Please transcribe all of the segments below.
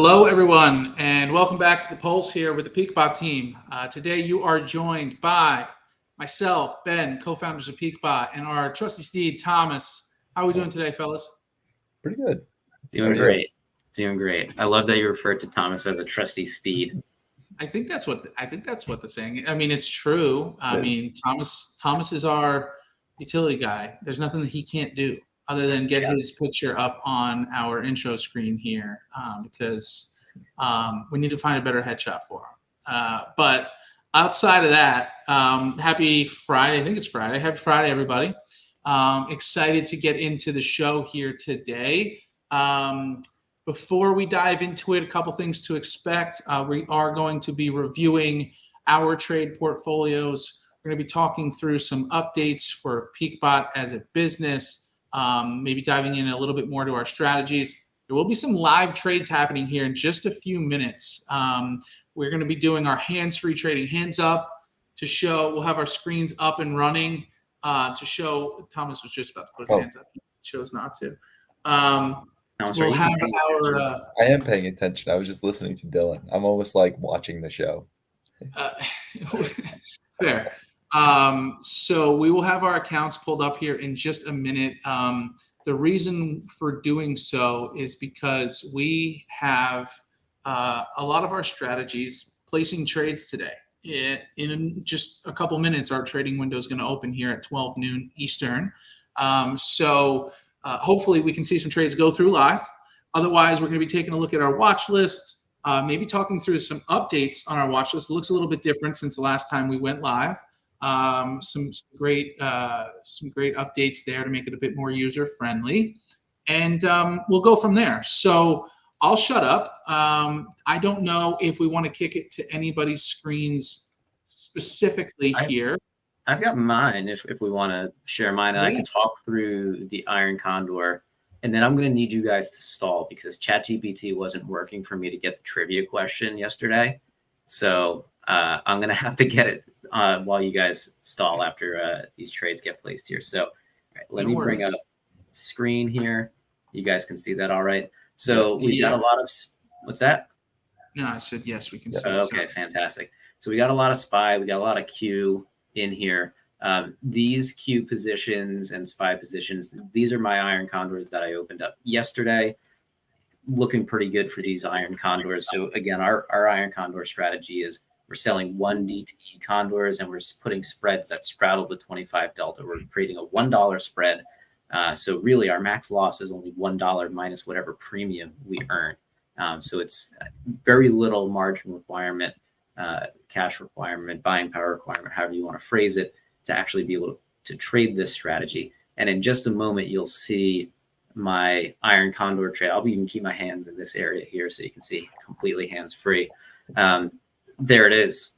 Hello, everyone, and welcome back to the Pulse here with the PeakBot team. Today, you are joined by myself, Ben, co-founders of PeakBot, and our trusty steed, Thomas. How are we doing today, fellas? Pretty good. Doing great. Doing great. I love that you referred to Thomas as a trusty steed. I think that's what the saying. I mean, it's true. I mean, Thomas is our utility guy. There's nothing that he can't do other than get his picture up on our intro screen here, because we need to find a better headshot for him. But outside of that, happy Friday. I think it's Friday. Happy Friday, everybody. Excited to get into the show here today. Before we dive into it, a couple things to expect. We are going to be reviewing our trade portfolios. We're going to be talking through some updates for PeakBot as a business. Maybe diving in a little bit more to our strategies. There will be some live trades happening here in just a few minutes. We're going to be doing our hands-free trading, hands up, to show. We'll have our screens up and running to show. Thomas was just about to put his hands up. He chose not to. We'll have our. I am paying attention. I was just listening to Dillon. I'm almost like watching the show. Fair. So we will have our accounts pulled up here in just a minute. The reason for doing so is because we have a lot of our strategies placing trades today. In just a couple minutes, our trading window is going to open here at 12 noon Eastern. So hopefully we can see some trades go through live. Otherwise, we're going to be taking a look at our watch list, maybe talking through some updates on our watch list. It looks a little bit different since the last time we went live. Some great updates there to make it a bit more user friendly, and we'll go from there. So I'll shut up. I don't know if we want to kick it to anybody's screens specifically here. I've got mine if we want to share mine, and I can talk through the Iron Condor, and then I'm going to need you guys to stall because ChatGPT wasn't working for me to get the trivia question yesterday. So I'm going to have to get it while you guys stall after these trades get placed here. So let me bring up screen here. You guys can see that all right. So we got a lot of, what's that? No, I said yes, we can see it. Okay, fantastic. So we got a lot of SPY. We got a lot of Q in here. These Q positions and SPY positions, these are my Iron Condors that I opened up yesterday. Looking pretty good for these Iron Condors. So again, our Iron Condor strategy is we're selling one DTE Condors and we're putting spreads that straddle the 25 delta. We're creating a $1 spread. So really our max loss is only $1 minus whatever premium we earn. So it's very little margin requirement, cash requirement, buying power requirement, however you want to phrase it, to actually be able to trade this strategy. And in just a moment, you'll see my Iron Condor trade. I'll even keep my hands in this area here so you can see completely hands-free. There it is.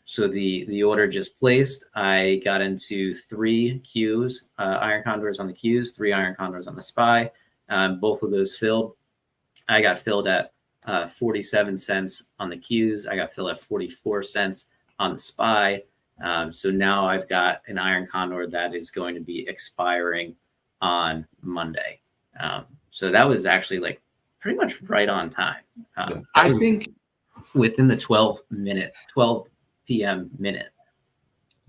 So the order just placed. I got into 3 Qs, Iron Condors on the Qs, 3 Iron Condors on the SPY. Both of those filled. I got filled at 47 cents on the Qs. I got filled at 44 cents on the SPY. So now I've got an Iron Condor that is going to be expiring on Monday. So that was actually like pretty much right on time. I think within the 12 p.m. minute.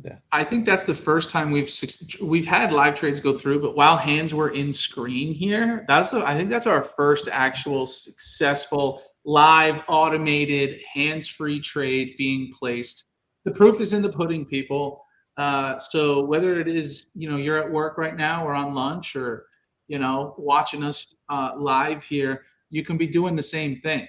Yeah, I think that's the first time we've had live trades go through, but while hands were in screen here, I think that's our first actual successful live automated hands-free trade being placed. The proof is in the pudding, people. So whether it is, you're at work right now or on lunch or, watching us live here, you can be doing the same thing.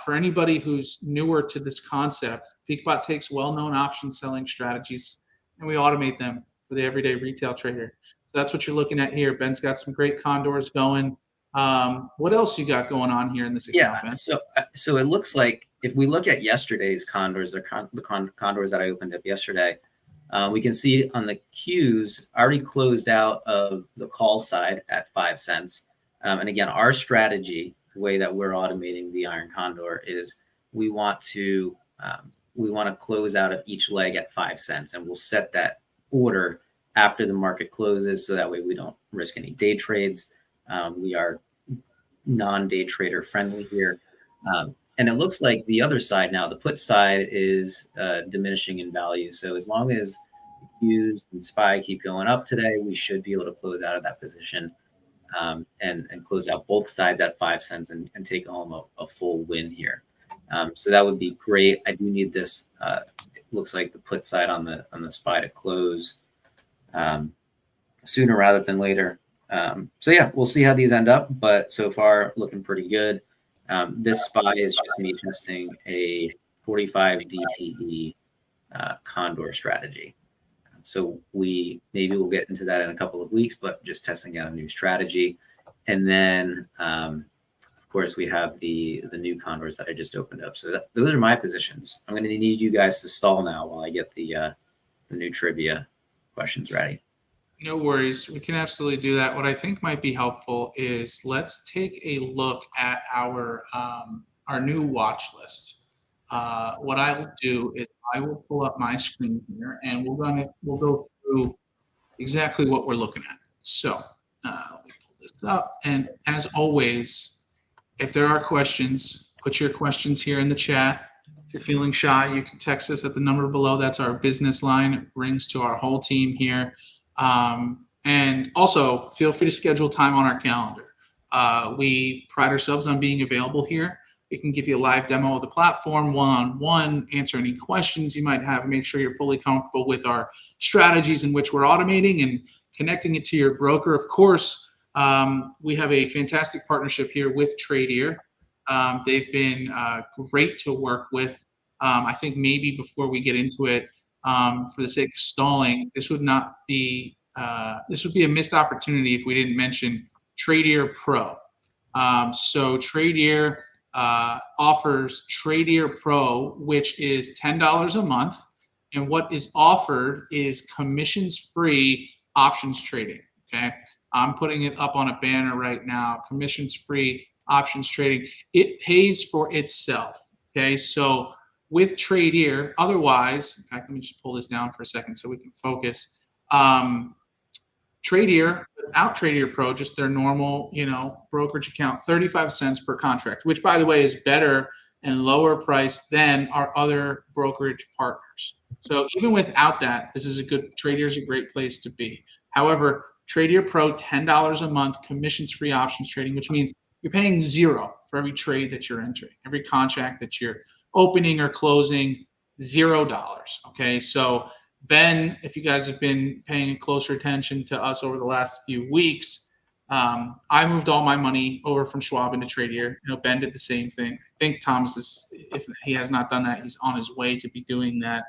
For anybody who's newer to this concept, PeakBot takes well-known option selling strategies and we automate them for the everyday retail trader. So that's what you're looking at here. Ben's got some great condors going. What else you got going on here in this account, Ben? So it looks like if we look at yesterday's condors, the condors that I opened up yesterday, we can see on the Qs already closed out of the call side at 5 cents. And again, our strategy, the way that we're automating the Iron Condor is we want to close out of each leg at 5 cents, and we'll set that order after the market closes, so that way we don't risk any day trades. We are non-day trader friendly here. And it looks like the other side now, the put side, is diminishing in value. So as long as Qs and SPY keep going up today, we should be able to close out of that position and close out both sides at 5 cents and take home a full win here. So that would be great. I do need this. It looks like the put side on the SPY to close sooner rather than later. So yeah, we'll see how these end up, but so far looking pretty good. This SPY is just me testing a 45 DTE condor strategy. So maybe we'll get into that in a couple of weeks, but just testing out a new strategy. And then, of course, we have the new condors that I just opened up. So those are my positions. I'm going to need you guys to stall now while I get the new trivia questions ready. No worries. We can absolutely do that. What I think might be helpful is let's take a look at our new watch list. What I'll do is I will pull up my screen here, and we'll go through exactly what we're looking at. So let me pull this up, and as always, if there are questions, put your questions here in the chat. If you're feeling shy, you can text us at the number below. That's our business line. It rings to our whole team here. And also, feel free to schedule time on our calendar. We pride ourselves on being available here. We can give you a live demo of the platform, one-on-one, answer any questions you might have, make sure you're fully comfortable with our strategies in which we're automating and connecting it to your broker. Of course, we have a fantastic partnership here with Tradier. They've been great to work with. I think maybe before we get into it, for the sake of stalling, this would be a missed opportunity if we didn't mention Tradier Pro. So Tradier offers Tradier Pro, which is $10 a month, and what is offered is commissions-free options trading. Okay, I'm putting it up on a banner right now. Commissions-free options trading. It pays for itself. Okay, so with Tradier, otherwise, in fact, let me just pull this down for a second so we can focus. Tradier, without Tradier Pro, just their normal, brokerage account, 35 cents per contract, which, by the way, is better and lower price than our other brokerage partners. So even without that, Tradier is a great place to be. However, Tradier Pro, $10 a month, commissions-free options trading, which means you're paying $0 for every trade that you're entering, every contract that you're opening or closing, $0. Okay, so Ben, if you guys have been paying closer attention to us over the last few weeks, I moved all my money over from Schwab into Tradier. Ben did the same thing. I think Thomas if he has not done that, he's on his way to be doing that.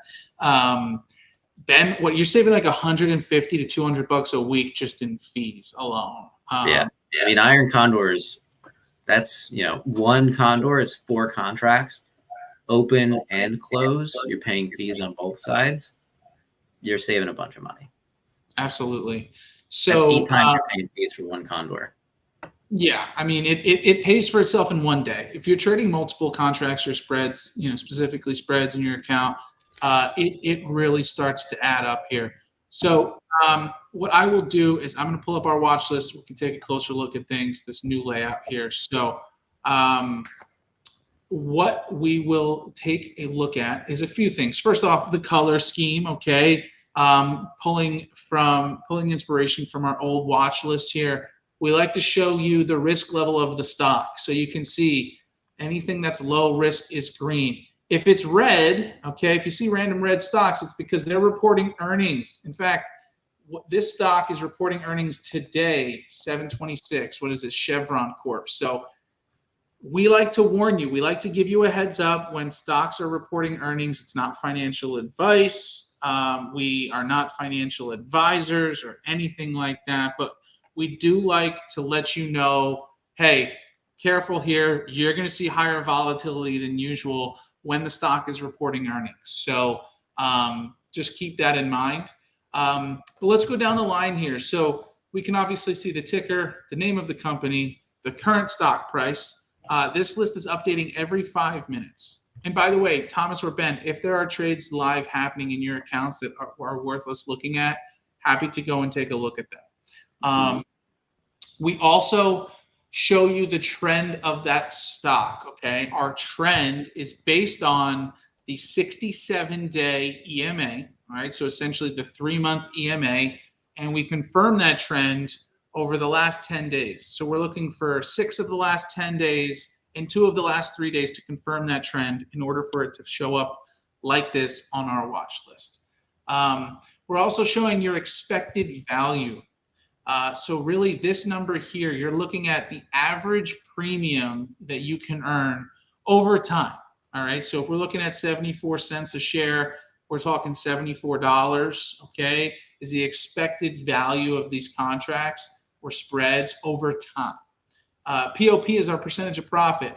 Ben, what you're saving like $150 to $200 a week just in fees alone. Yeah, I mean, Iron Condors, that's one condor is 4 contracts, open and close. You're paying fees on both sides. You're saving a bunch of money. Absolutely. So that's 8 times you're paying fees for one condor. Yeah, I mean, it pays for itself in one day. If you're trading multiple contracts or spreads, specifically spreads in your account, it really starts to add up here. So what I will do is I'm going to pull up our watch list. We can take a closer look at things, this new layout here. So what we will take a look at is a few things. First off, the color scheme, okay? Pulling inspiration from our old watch list here. We like to show you the risk level of the stock. So you can see anything that's low risk is green. If it's red, okay, if you see random red stocks, it's because they're reporting earnings. In fact, this stock is reporting earnings today, 7/26. What is it? Chevron Corp. So we like to warn you. We like to give you a heads up when stocks are reporting earnings. It's not financial advice. We are not financial advisors or anything like that, but we do like to let you know, hey, careful here. You're going to see higher volatility than usual when the stock is reporting earnings. So just keep that in mind. But let's go down the line here. So we can obviously see the ticker, the name of the company, the current stock price. This list is updating every 5 minutes. And by the way, Thomas or Ben, if there are trades live happening in your accounts that are worth us looking at, happy to go and take a look at them. We also show you the trend of that stock, okay? Our trend is based on the 67-day EMA, all right? So essentially the 3-month EMA, and we confirm that trend over the last 10 days. So we're looking for 6 of the last 10 days and 2 of the last 3 days to confirm that trend in order for it to show up like this on our watch list. We're also showing your expected value. So really this number here, you're looking at the average premium that you can earn over time. All right. So if we're looking at 74 cents a share, we're talking $74, okay, is the expected value of these contracts or spreads over time. POP is our percentage of profit.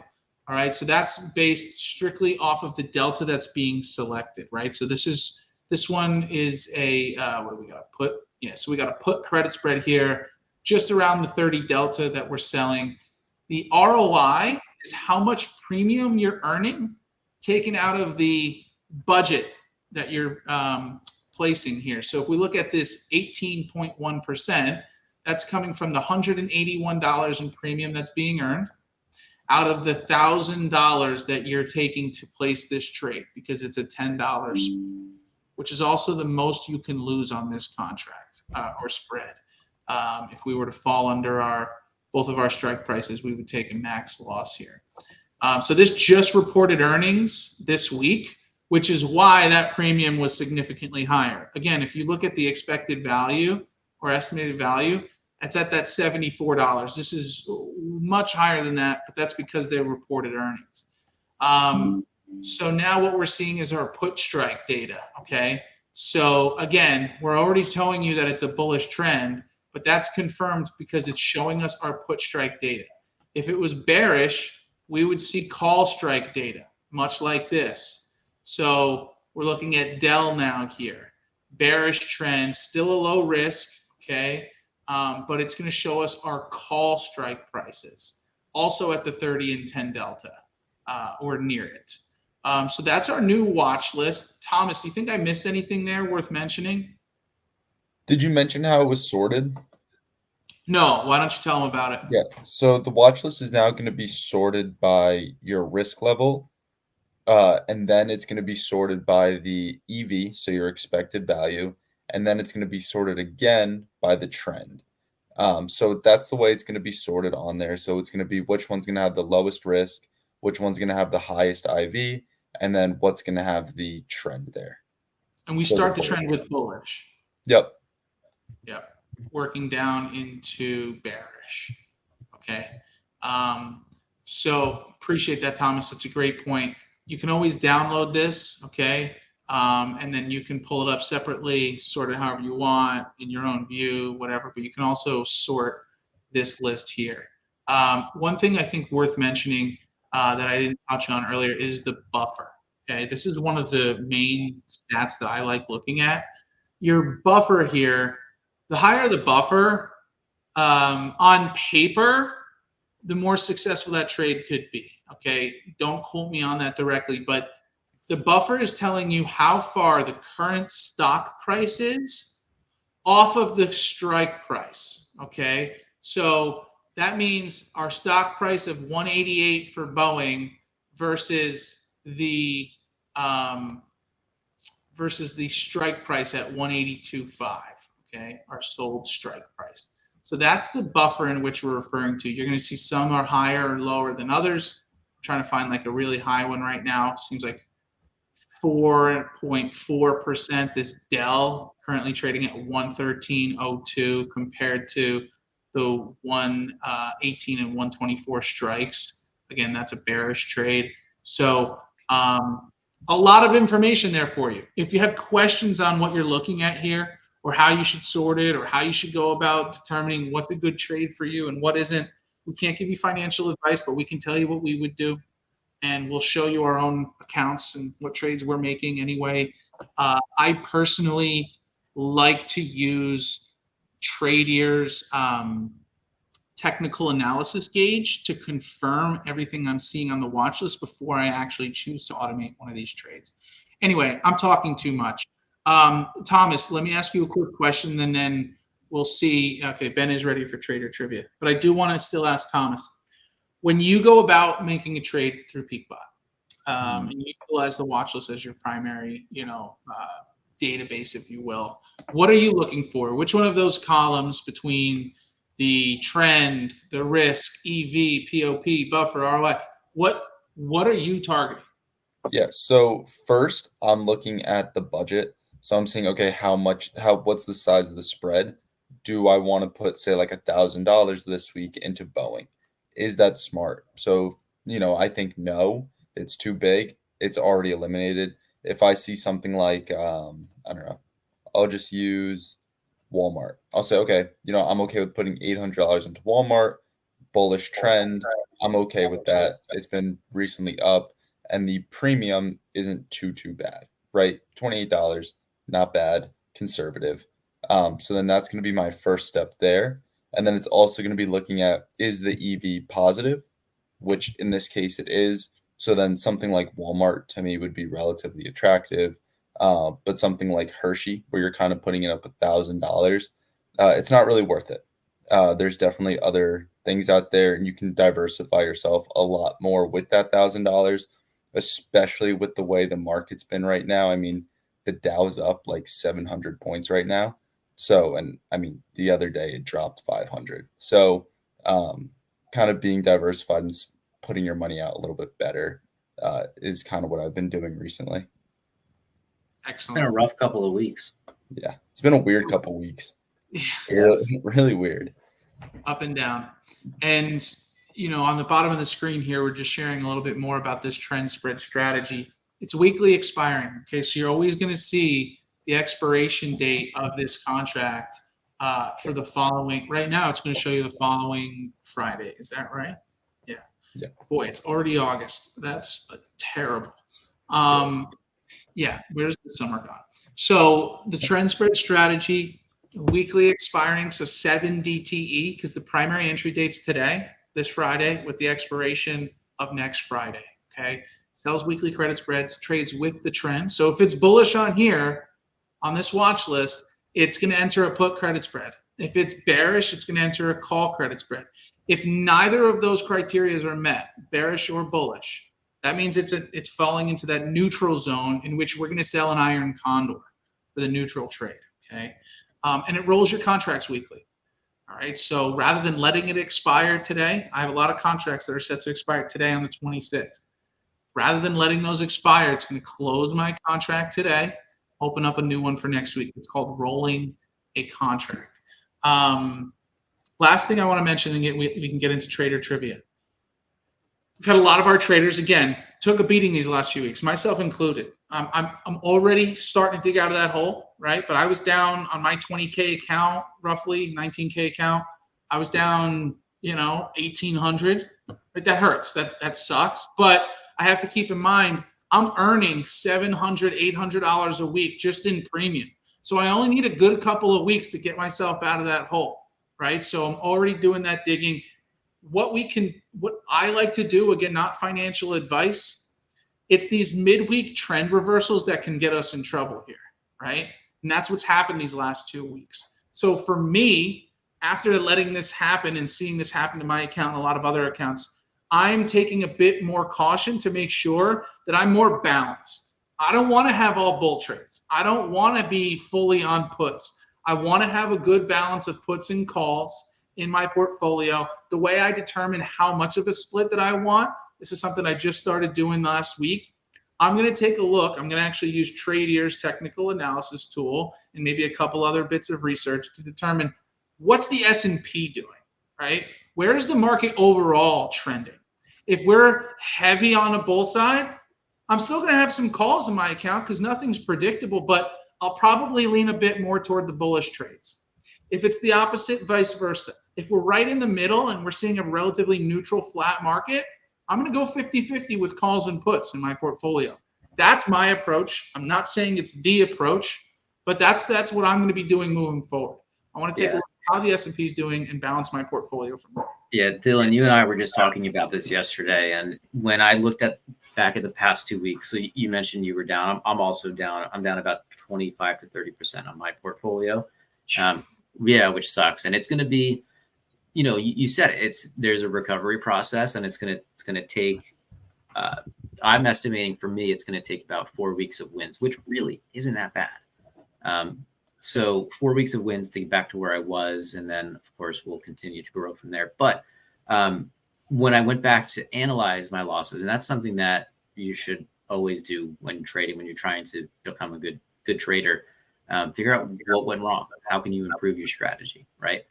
All right. So that's based strictly off of the delta that's being selected, right? So this one is a, what do we got? Put. Yeah, so we got a put credit spread here, just around the 30 delta that we're selling. The ROI is how much premium you're earning taken out of the budget that you're placing here. So if we look at this 18.1%, that's coming from the $181 in premium that's being earned out of the $1,000 that you're taking to place this trade, because it's a $10 spread, which is also the most you can lose on this contract or spread. If we were to fall under both of our strike prices, we would take a max loss here. So this just reported earnings this week, which is why that premium was significantly higher. Again, if you look at the expected value or estimated value, it's at that $74. This is much higher than that, but that's because they reported earnings. So now what we're seeing is our put strike data, okay? So again, we're already telling you that it's a bullish trend, but that's confirmed because it's showing us our put strike data. If it was bearish, we would see call strike data, much like this. So we're looking at Dell now here. Bearish trend, still a low risk, okay? But it's going to show us our call strike prices, also at the 30 and 10 delta or near it. So that's our new watch list. Thomas, do you think I missed anything there worth mentioning? Did you mention how it was sorted? No. Why don't you tell them about it? Yeah. So the watch list is now going to be sorted by your risk level, and then it's going to be sorted by the EV, so your expected value, and then it's going to be sorted again by the trend. So that's the way it's going to be sorted on there. So it's going to be which one's going to have the lowest risk, which one's going to have the highest IV, and then what's going to have the trend there. And we start the trend with bullish. Yep. Yep. Working down into bearish. Okay. So appreciate that, Thomas. That's a great point. You can always download this, okay? And then you can pull it up separately, sort it however you want in your own view, whatever. But you can also sort this list here. One thing I think worth mentioning that I didn't touch on earlier is the buffer. Okay, this is one of the main stats that I like looking at. Your buffer here, the higher the buffer on paper, the more successful that trade could be. Okay, don't quote me on that directly, but the buffer is telling you how far the current stock price is off of the strike price. Okay, so that means our stock price of 188 for Boeing versus the strike price at 182.5. Okay, our sold strike price. So that's the buffer in which we're referring to. You're going to see some are higher or lower than others. I'm trying to find like a really high one right now. Seems like 4.4%. This Dell currently trading at 113.02 compared to the 118 and 124 strikes. Again, that's a bearish trade. So a lot of information there for you. If you have questions on what you're looking at here, or how you should sort it, or how you should go about determining what's a good trade for you and what isn't, we can't give you financial advice, but we can tell you what we would do. And we'll show you our own accounts and what trades we're making anyway. I personally like to use Tradier's technical analysis gauge to confirm everything I'm seeing on the watch list before I actually choose to automate one of these trades. Anyway, I'm talking too much. Thomas, let me ask you a quick question, and then we'll see. Okay, Ben is ready for trader trivia, but I do want to still ask Thomas, when you go about making a trade through PeakBot, and you utilize the watch list as your primary, database, if you will, what are you looking for? Which one of those columns between the trend, the risk, EV, POP, buffer, ROI, what are you targeting? Yeah. So first, I'm looking at the budget. So I'm saying, okay, what's the size of the spread? Do I want to put, say, like $1,000 this week into Boeing? Is that smart? So, I think no, it's too big. It's already eliminated. If I see something like, I don't know, I'll just use Walmart. I'll say, okay, I'm okay with putting $800 into Walmart, bullish trend. I'm okay with that. It's been recently up, and the premium isn't too bad, right? $28, not bad, conservative. So then that's going to be my first step there. And then it's also going to be looking at, is the EV positive, which in this case it is. So then something like Walmart to me would be relatively attractive. But something like Hershey, where you're kind of putting it up $1,000, it's not really worth it. There's definitely other things out there, and you can diversify yourself a lot more with that $1,000, especially with the way the market's been right now. I mean, the Dow's up like 700 points right now. So, and I mean, the other day it dropped 500. So, kind of being diversified and putting your money out a little bit better is kind of what I've been doing recently. It's Excellent. been a rough couple of weeks. Yeah, it's been a weird couple of weeks. Yeah. Really weird. Up and down. And, on the bottom of the screen here, we're just sharing a little bit more about this trend spread strategy. It's weekly expiring. Okay, so you're always going to see the expiration date of this contract for the following. Right now, it's going to show you the following Friday. Is that right? Yeah. Yeah. Boy, it's already August. That's terrible. Yeah, where's the summer gone? So the trend spread strategy, weekly expiring, so 7 DTE, because the primary entry date's today, this Friday, with the expiration of next Friday. Okay, sells weekly credit spreads, trades with the trend. So if it's bullish on here, on this watch list, it's going to enter a put credit spread. If it's bearish, it's going to enter a call credit spread. If neither of those criteria are met, bearish or bullish, that means it's falling into that neutral zone in which we're going to sell an iron condor for the neutral trade. Okay, and it rolls your contracts weekly. All right, so rather than letting it expire today, I have a lot of contracts that are set to expire today on the 26th. Rather than letting those expire, it's going to close my contract today, open up a new one for next week. It's called rolling a contract. Last thing I want to mention, and we can get into trader trivia. We've had a lot of our traders, again, took a beating these last few weeks, myself included. I'm already starting to dig out of that hole, right? But I was down on my 20K account, roughly 19K account. I was down, 1,800. That hurts. That sucks. But I have to keep in mind, I'm earning $700, $800 a week just in premium. So I only need a good couple of weeks to get myself out of that hole, right? So I'm already doing that digging. What I like to do, again, not financial advice, it's these midweek trend reversals that can get us in trouble here, right? And that's what's happened these last 2 weeks. So for me, after letting this happen and seeing this happen to my account and a lot of other accounts, I'm taking a bit more caution to make sure that I'm more balanced. I don't want to have all bull trades. I don't want to be fully on puts. I want to have a good balance of puts and calls in my portfolio. The way I determine how much of a split that I want, this is something I just started doing last week. I'm going to take a look. I'm going to actually use Tradier's technical analysis tool and maybe a couple other bits of research to determine what's the S&P doing, right? Where is the market overall trending? If we're heavy on a bull side, I'm still going to have some calls in my account because nothing's predictable, but I'll probably lean a bit more toward the bullish trades. If it's the opposite, vice versa. If we're right in the middle and we're seeing a relatively neutral flat market, I'm going to go 50-50 with calls and puts in my portfolio. That's my approach. I'm not saying it's the approach, but that's what I'm going to be doing moving forward. I want to take a look at how the S&P is doing and balance my portfolio from there. Yeah, Dillon, you and I were just talking about this yesterday, and when I looked back at the past 2 weeks, so you mentioned you were down. I'm also down. I'm down about 25 to 30% on my portfolio. Yeah, which sucks. And it's going to be, you said it, there's a recovery process, and it's going to take, I'm estimating for me, it's going to take about 4 weeks of wins, which really isn't that bad. So 4 weeks of wins to get back to where I was. And then of course we'll continue to grow from there. But when I went back to analyze my losses, and that's something that you should always do when trading, when you're trying to become a good trader, figure out what went wrong. How can you improve your strategy, right?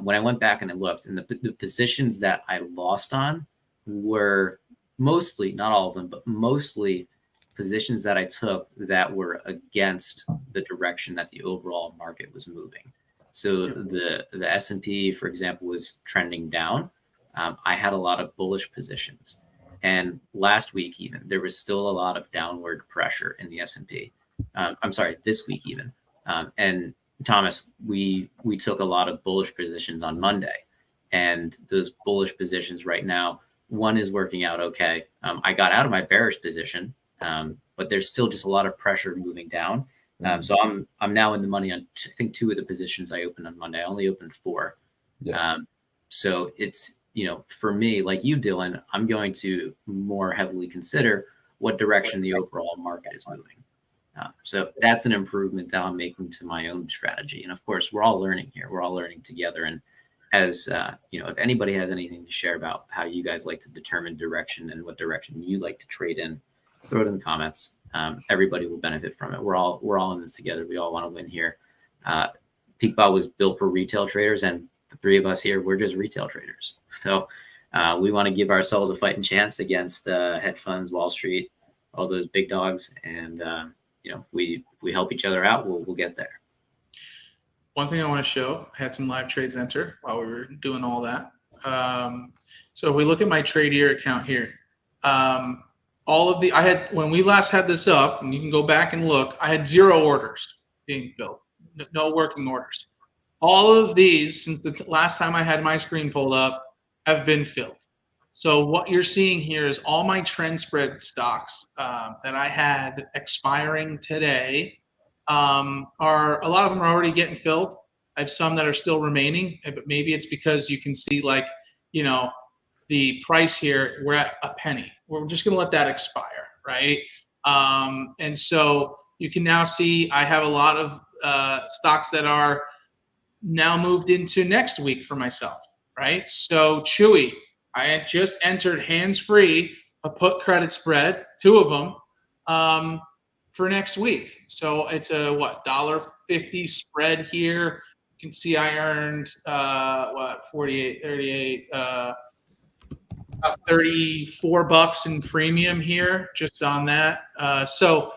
When I went back and I looked, and the positions that I lost on were mostly, not all of them, but mostly positions that I took that were against the direction that the overall market was moving. So the S&P, for example, was trending down. I had a lot of bullish positions. And last week, even, there was still a lot of downward pressure in the S&P. I'm sorry, this week even. And Thomas, we took a lot of bullish positions on Monday. And those bullish positions right now, one is working out okay. I got out of my bearish position, but there's still just a lot of pressure moving down. So I'm now in the money on, I think, 2 of the positions I opened on Monday. I only opened 4. Yeah. So it's, for me, like you, Dillon, I'm going to more heavily consider what direction the overall market is moving. So that's an improvement that I'm making to my own strategy. And of course, we're all learning here. We're all learning together. And as if anybody has anything to share about how you guys like to determine direction and what direction you like to trade in, throw it in the comments. Everybody will benefit from it. We're all in this together. We all want to win here. PeakBot was built for retail traders, and the 3 of us here, we're just retail traders. So we want to give ourselves a fighting chance against hedge funds, Wall Street, all those big dogs. And, we help each other out, we'll get there. One thing I want to show, I had some live trades enter while we were doing all that. So if we look at my Tradier account here, when we last had this up, and you can go back and look, I had 0 orders being filled, no working orders. All of these, since the last time I had my screen pulled up, have been filled. So what you're seeing here is all my trend spread stocks that I had expiring today are, a lot of them are already getting filled. I have some that are still remaining, but maybe it's because you can see, like, the price here, we're at a penny. We're just going to let that expire, right? And so you can now see I have a lot of stocks that are now moved into next week for myself, right? So Chewy, I had just entered hands-free a put credit spread, 2 of them, for next week. So it's a $1.50 spread here. You can see I earned 48, 38, $34 in premium here just on that. So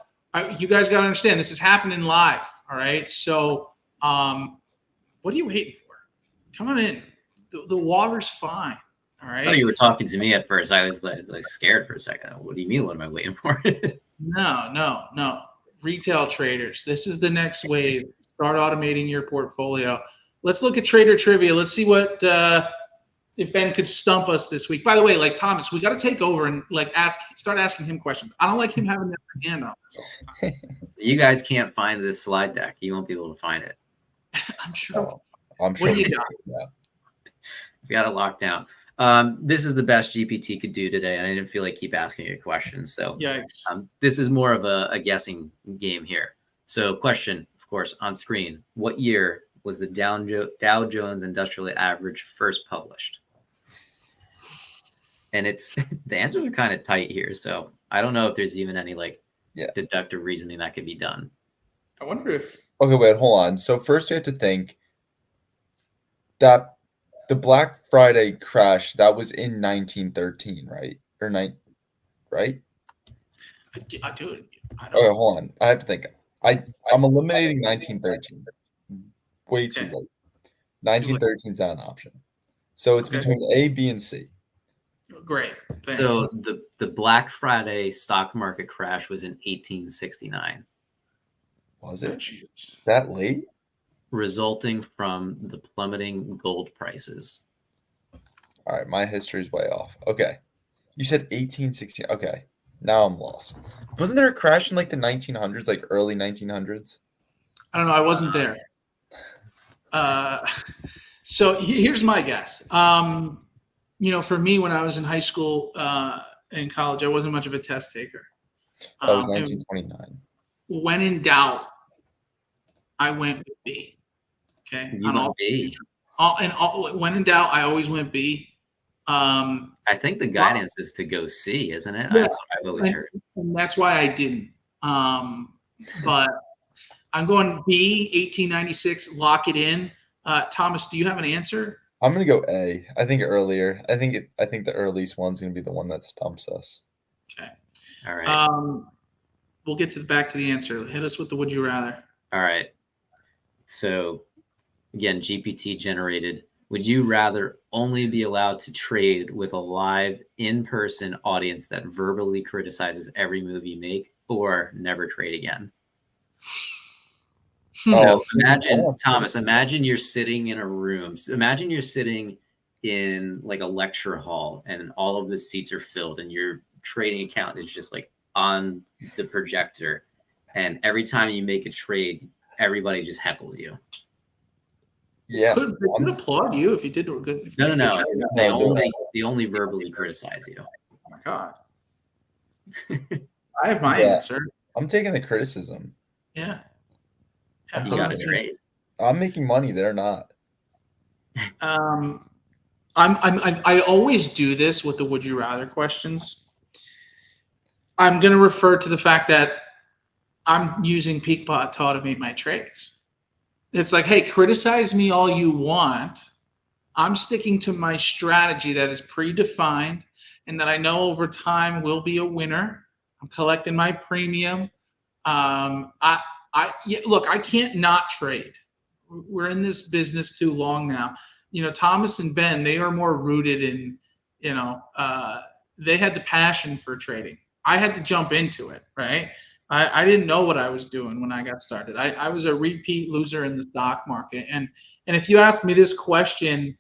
you guys got to understand, this is happening live. All right. So what are you waiting for? Come on in. The water's fine. All right. I thought you were talking to me at first. I was like scared for a second. What do you mean? What am I waiting for? No. Retail traders. This is the next wave. Start automating your portfolio. Let's look at trader trivia. Let's see what if Ben could stump us this week. By the way, like Thomas, we got to take over and start asking him questions. I don't like him having that hand on us. You guys can't find this slide deck. You won't be able to find it. I'm sure. I'm sure. What do you got? We got it locked down. This is the best GPT could do today, and I didn't feel like keep asking you questions. So yikes. This is more of a guessing game here. So question, of course, on screen. What year was the Dow Jones Industrial Average first published? And it's the answers are kind of tight here. So I don't know if there's even any deductive reasoning that could be done. I wonder if. Okay, wait, hold on. So first we have to think that the Black Friday crash, that was in 1913, right? Right? I do it. Okay, hold on. I have to think. I'm eliminating 1913. Way too late. 1913 is not an option. So it's between A, B, and C. Great. Thanks. So the Black Friday stock market crash was in 1869. Was it that late? Resulting from the plummeting gold prices. All right, my history's way off. Okay. You said 1860. Okay. Now I'm lost. Wasn't there a crash in the 1900s, early 1900s? I don't know. I wasn't there. So here's my guess. For me, when I was in high school and college, I wasn't much of a test taker. That was 1929. When in doubt, I went with B. Okay. You went B. When in doubt, I always went B. I think the guidance is to go C, isn't it? Yeah. That's what I've always heard. And that's why I didn't. But I'm going B, 1896. Lock it in. Thomas, do you have an answer? I'm gonna go A. I think earlier. I think the earliest one's gonna be the one that stumps us. Okay. All right. We'll get back to the answer. Hit us with the would you rather. All right. So again, GPT generated. Would you rather only be allowed to trade with a live in-person audience that verbally criticizes every move you make, or never trade again? So imagine, Thomas, imagine you're sitting in a room. Imagine you're sitting in like a lecture hall and all of the seats are filled and your trading account is just like on the projector. And every time you make a trade, everybody just heckles you. Yeah. They could applaud you if you did good. No. They only verbally criticize you. Oh my God. I have my answer. I'm taking the criticism. Yeah. You got to trade. I'm making money. They're not. I always do this with the would you rather questions. I'm going to refer to the fact that I'm using PeakBot to automate my trades. It's like, hey, criticize me all you want. I'm sticking to my strategy that is predefined and that I know over time will be a winner. I'm collecting my premium. Look, I can't not trade. We're in this business too long now. Thomas and Ben, they are more rooted in, they had the passion for trading. I had to jump into it, right? I didn't know what I was doing when I got started. I was a repeat loser in the stock market. And if you asked me this question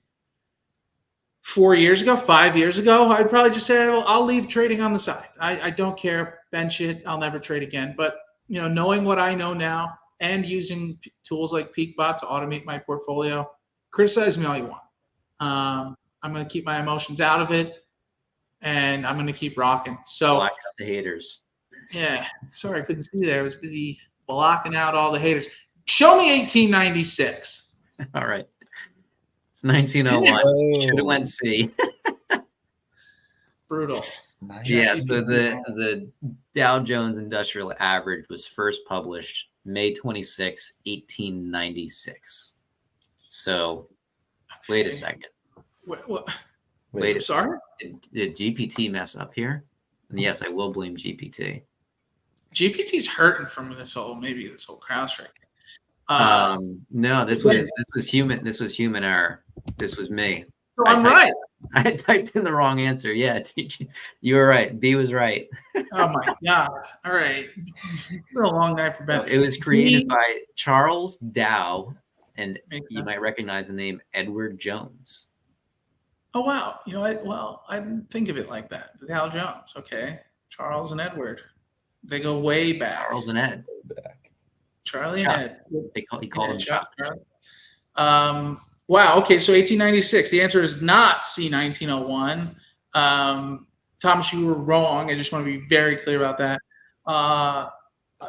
4 years ago, 5 years ago, I'd probably just say, I'll leave trading on the side. I don't care, bench it. I'll never trade again. But, knowing what I know now and using tools like PeakBot to automate my portfolio, criticize me all you want. I'm going to keep my emotions out of it, and I'm going to keep rocking. So block out the haters. Yeah, sorry, I couldn't see there. I was busy blocking out all the haters. Show me 1896. All right. It's 1901. Should have went C. Brutal. Yeah, so the Dow Jones Industrial Average was first published May 26, 1896. So, wait a second. Wait, sorry? Did GPT mess up here? And yes, I will blame GPT. GPT's hurting from this whole CrowdStrike. No, this was human. This was human error. This was me. So I'm right. I typed in the wrong answer. Yeah, you were right. B was right. Oh my God! All right, it's been a long night for Ben. It was created by Charles Dow, and you might recognize the name Edward Jones. Oh wow! I didn't think of it like that. The Dow Jones. Okay, Charles and Edward. They go way back. Charles and Ed. Charlie and Ed. He called him Chuck. Wow. Okay. So 1896. The answer is not C. 1901. Thomas, you were wrong. I just want to be very clear about that.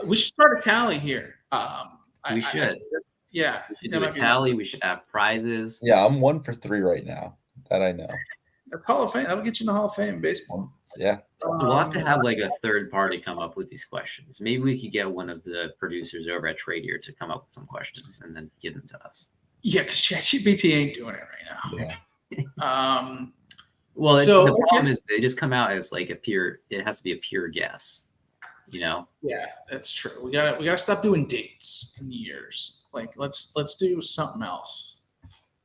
We should start a tally here. We should. Yeah. We should do a tally. We should have prizes. Yeah, I'm 1 for 3 right now. That I know. The Hall of Fame. That'll get you in the Hall of Fame in baseball. Yeah. We'll have to have like a third party come up with these questions. Maybe we could get one of the producers over at Tradier to come up with some questions and then give them to us. Yeah, because ChatGPT ain't doing it right now. Yeah. Well, the problem is they just come out as like it has to be a pure guess. Yeah, that's true. We gotta stop doing dates and years. Like let's do something else.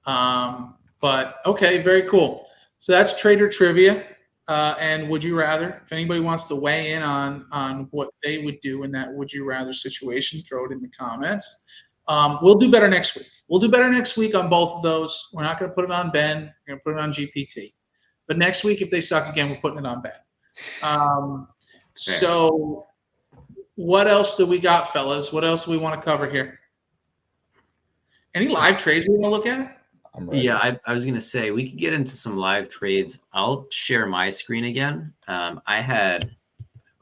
But okay, very cool. So that's Trader Trivia. And would you rather? If anybody wants to weigh in on what they would do in that would you rather situation, throw it in the comments. We'll do better next week. We'll do better next week on both of those. We're not going to put it on Ben. We're going to put it on GPT. But next week, if they suck again, we're putting it on Ben. So what else do we got, fellas? What else do we want to cover here? Any live trades we want to look at? I'm ready. Yeah, I was going to say we could get into some live trades. I'll share my screen again. I had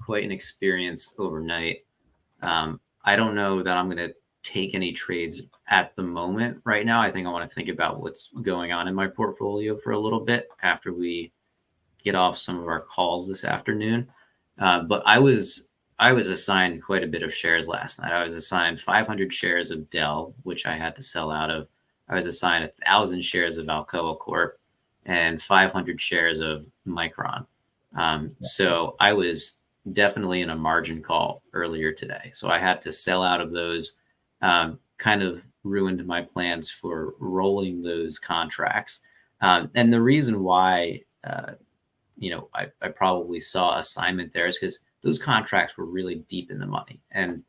quite an experience overnight. I don't know that I'm going to take any trades at the moment right now. I think I want to think about what's going on in my portfolio for a little bit after we get off some of our calls this afternoon. But I was assigned quite a bit of shares last night. I was assigned 500 shares of Dell, which I had to sell out of. I was assigned 1,000 shares of Alcoa Corp and 500 shares of Micron. So I was definitely in a margin call earlier today. So I had to sell out of those, kind of ruined my plans for rolling those contracts. And the reason why, I probably saw assignment there is because those contracts were really deep in the money. And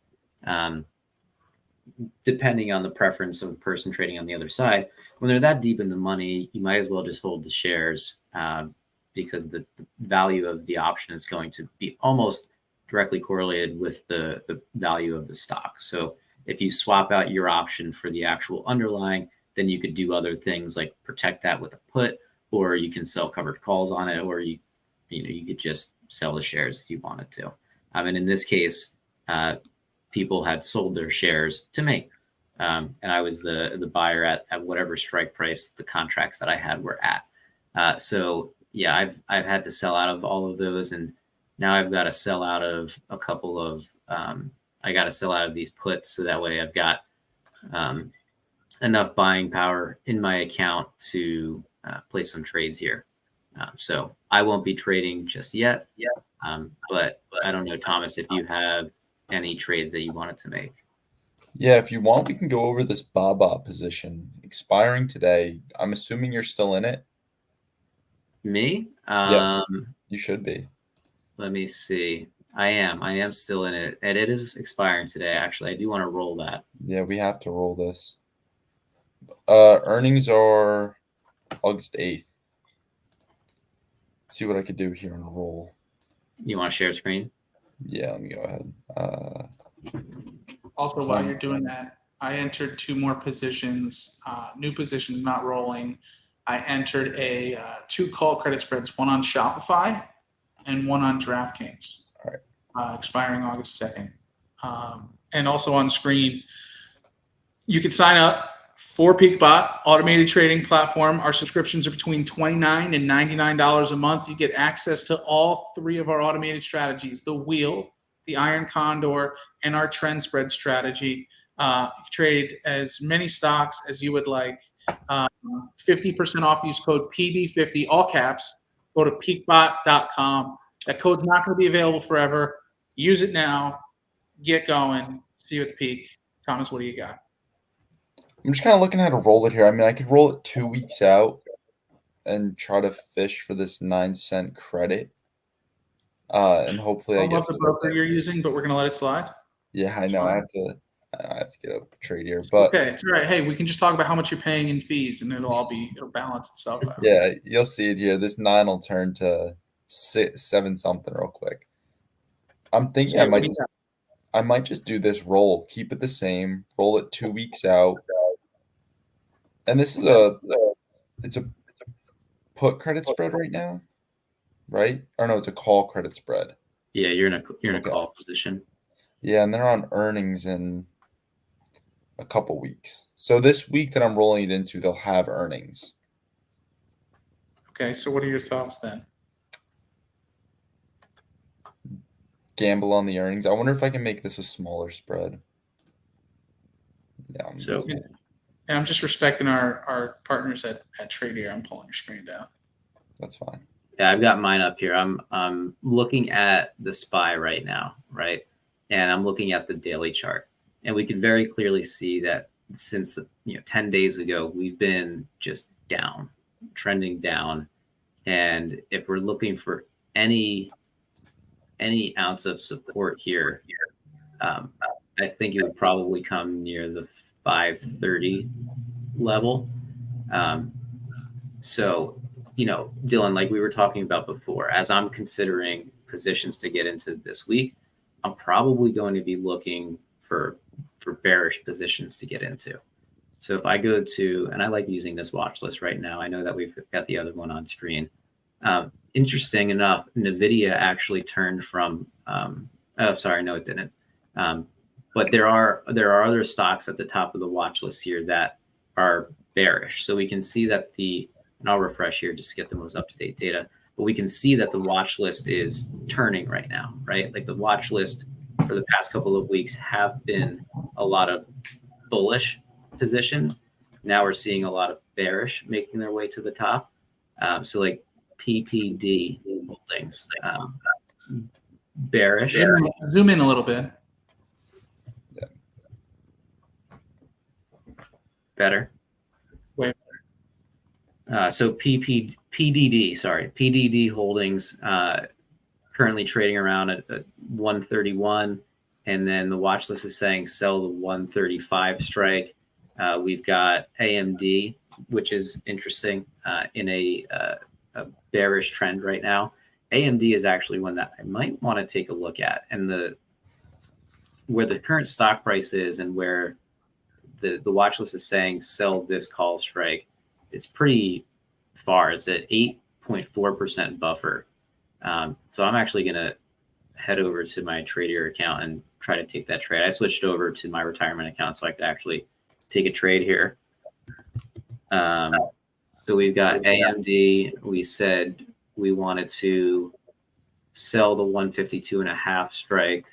depending on the preference of the person trading on the other side, when they're that deep in the money, you might as well just hold the shares because the value of the option is going to be almost directly correlated with the value of the stock. So if you swap out your option for the actual underlying, then you could do other things like protect that with a put, or you can sell covered calls on it, or you could just sell the shares if you wanted to. And in this case, people had sold their shares to me, and I was the buyer at whatever strike price the contracts that I had were at. So yeah, I've had to sell out of all of those, and now I've got to sell out of a couple of. I got to sell out of these puts, so that way I've got enough buying power in my account to place some trades here. So I won't be trading just yet. But I don't know, Thomas, if you have any trades that you wanted to make. Yeah, if you want, we can go over this Baba position expiring today. I'm assuming you're still in it. Me? Yeah, you should be. Let me see. I am still in it, and it is expiring today. Actually, I do want to roll that. Yeah, we have to roll this. Earnings are August 8th. Let's see what I could do here on a roll. You want to share screen? Yeah, let me go ahead. Also, while you're doing that, I entered 2 more positions, new positions, not rolling. I entered 2 call credit spreads, one on Shopify and one on DraftKings, expiring August 2nd. And also on screen, you can sign up for PeakBot, automated trading platform. Our subscriptions are between $29 and $99 a month. You get access to all 3 of our automated strategies, the wheel, the iron condor, and our trend spread strategy. You trade as many stocks as you would like. 50% off, use code PB50, all caps. Go to peakbot.com. That code's not going to be available forever. Use it now. Get going. See you at the peak. Thomas, what do you got? I'm just kind of looking how to roll it here. I mean, I could roll it 2 weeks out and try to fish for this 9-cent credit. And hopefully I get the broker you're using, but we're going to let it slide. Yeah, I know. I have to get a trade here, but okay, it's all right. Hey, we can just talk about how much you're paying in fees, and it'll balance itself out. Yeah, you'll see it here. This 9 will turn to 7 something real quick. I'm thinking I might just do this roll, keep it the same, roll it 2 weeks out, and this is it's a put credit spread right now, right? Or no, it's a call credit spread. Yeah, you're in a call position. Yeah, and they're on earnings in a couple weeks. So this week that I'm rolling it into, they'll have earnings. Okay, so what are your thoughts then? Gamble on the earnings. I wonder if I can make this a smaller spread. Yeah. I'm just respecting our partners at Tradier. I'm pulling your screen down. That's fine. Yeah, I've got mine up here. I'm looking at the SPY right now, right? And I'm looking at the daily chart. And we can very clearly see that since 10 days ago, we've been just down, trending down. And if we're looking for any ounce of support here, I think it would probably come near the 530 level. So, Dillon, like we were talking about before, as I'm considering positions to get into this week, I'm probably going to be looking for bearish positions to get into. So if I go to, and I like using this watch list right now. I know that we've got the other one on screen. Interesting enough, NVIDIA actually turned from, oh, sorry, no, it didn't. But there are other stocks at the top of the watch list here that are bearish. So we can see that and I'll refresh here just to get the most up-to-date data, but we can see that the watch list is turning right now, right? Like the watch list for the past couple of weeks have been a lot of bullish positions. Now we're seeing a lot of bearish making their way to the top. So like PPD holdings, bearish. Zoom in a little bit. Better. Way better. So PDD holdings currently trading around at 131, and then the watch list is saying sell the 135 strike. We've got AMD, which is interesting, in a bearish trend right now. AMD is actually one that I might want to take a look at, and where the current stock price is and where the watch list is saying sell this call strike, it's pretty far. It's at 8.4% buffer. So I'm actually going to head over to my Tradier account and try to take that trade. I switched over to my retirement account so I could actually take a trade here. So we've got AMD. We said we wanted to sell the 152.5 strike.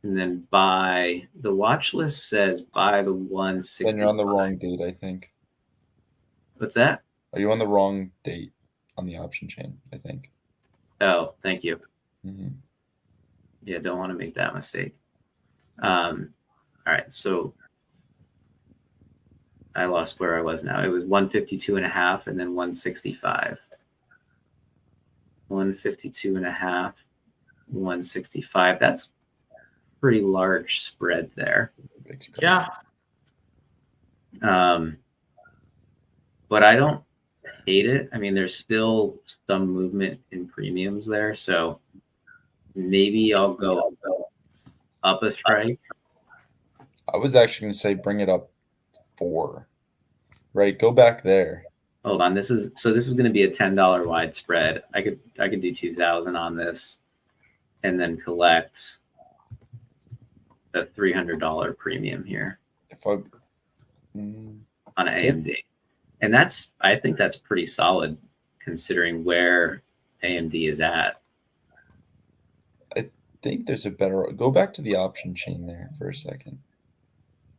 And then buy, the watch list says buy the 160. Then you're on the wrong date, I think. What's that? Are you on the wrong date on the option chain, I think? Oh, thank you. Mm-hmm. Yeah, don't want to make that mistake. All right, so I lost where I was now. It was 152.5 and then 165. 152.5, 165. That's pretty large spread there. Big spread. Yeah. But I don't hate it. I mean, there's still some movement in premiums there, so maybe I'll go up a strike. I was actually going to say bring it up 4. Right, go back there. Hold on, this is going to be a $10 wide spread. I could do 2,000 on this, and then collect a $300 premium here If I on AMD, and I think that's pretty solid considering where AMD is at. I think there's a better. Go back to the option chain there for a second.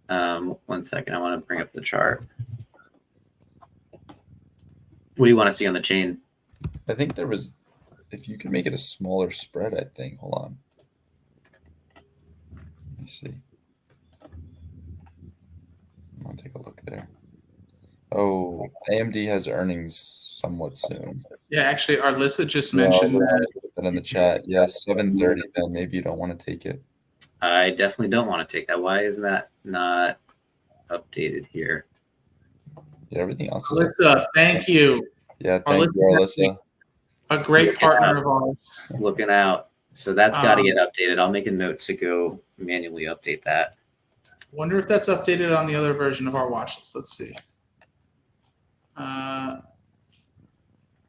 1 second, I want to bring up the chart. What do you want to see on the chain? I think there was, if you can make it a smaller spread, I think. Hold on. Let me see. I'll take a look there. Oh, AMD has earnings somewhat soon. Yeah, actually, Arlissa just mentioned that. Put that in the chat. Yes, 7:30. Then maybe you don't want to take it. I definitely don't want to take that. Why isn't that not updated here? Yeah, everything else is. Arlissa, thank you. Yeah, thank you, Arlissa. A great partner of ours. Looking out. So that's got to get updated. I'll make a note to go manually update that. Wonder if that's updated on the other version of our watch list. Let's see. I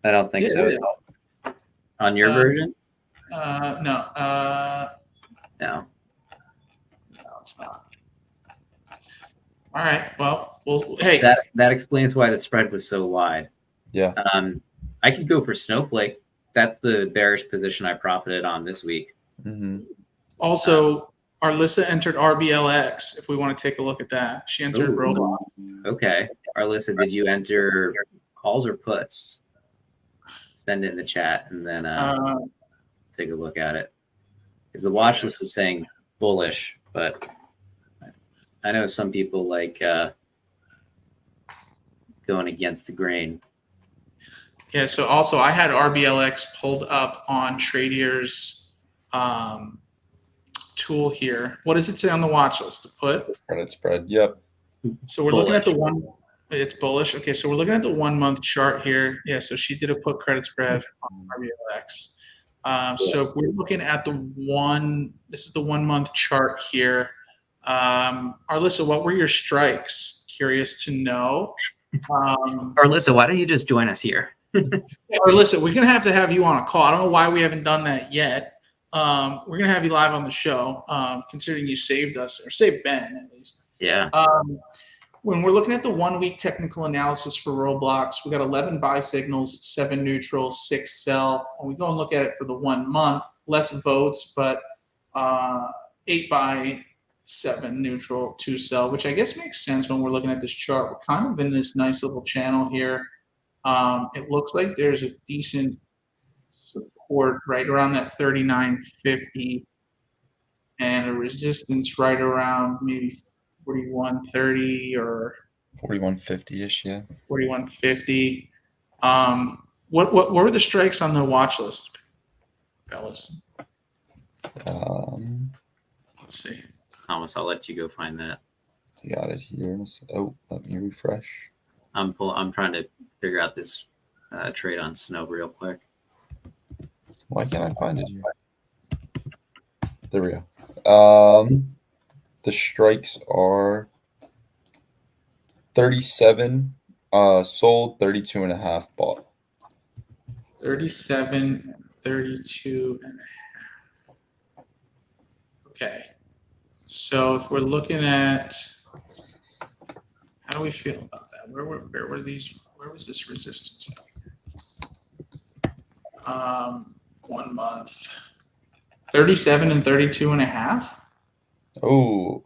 don't think Yeah, so. yeah. On your version? No. No. No, it's not. All right. Well, hey. That explains why the spread was so wide. Yeah. I could go for Snowflake. That's the bearish position I profited on this week. Mm-hmm. Also, Arlissa entered RBLX. If we want to take a look at that, she entered Roblox. Okay, Arlissa, did you enter calls or puts? Send it in the chat and then take a look at it. Because the watch list is saying bullish, but I know some people like going against the grain. Yeah. So also, I had RBLX pulled up on Tradier's tool here. What does it say on the watch list? To put Credit spread. Yep. So we're looking at the one. It's bullish. Okay, so we're looking at the 1 month chart here. Yeah, so she did a put credit spread on RBLX. So if we're looking at the one, this is the 1 month chart here. Arlissa, what were your strikes? Curious to know. Arlissa, why don't you just join us here? Arlissa, we're going to have you on a call. I don't know why we haven't done that yet. We're going to have you live on the show, considering you saved us, or saved Ben at least. Yeah. When we're looking at the 1 week technical analysis for roadblocks, we got 11 buy signals, 7 neutral, 6 sell. When we go and look at it for the 1 month, less votes, but 8 buy, 7 neutral, 2 sell, which I guess makes sense when we're looking at this chart. We're kind of in this nice little channel here. It looks like there's a decent support right around that 39.50 and a resistance right around maybe 41.30 or 41.50-ish, yeah. 41.50. What were the strikes on the watch list, fellas? Let's see. Thomas, I'll let you go find that. You got it here. Oh, let me refresh. I'm trying to figure out this trade on Snow real quick. Why can't I find it here? There we go. The strikes are 37 sold, 32.5 bought. 37, 32.5. Okay. So if we're looking at, how do we feel about that? Where were these? Where was this resistance? 1 month. 37 and 32.5. Oh,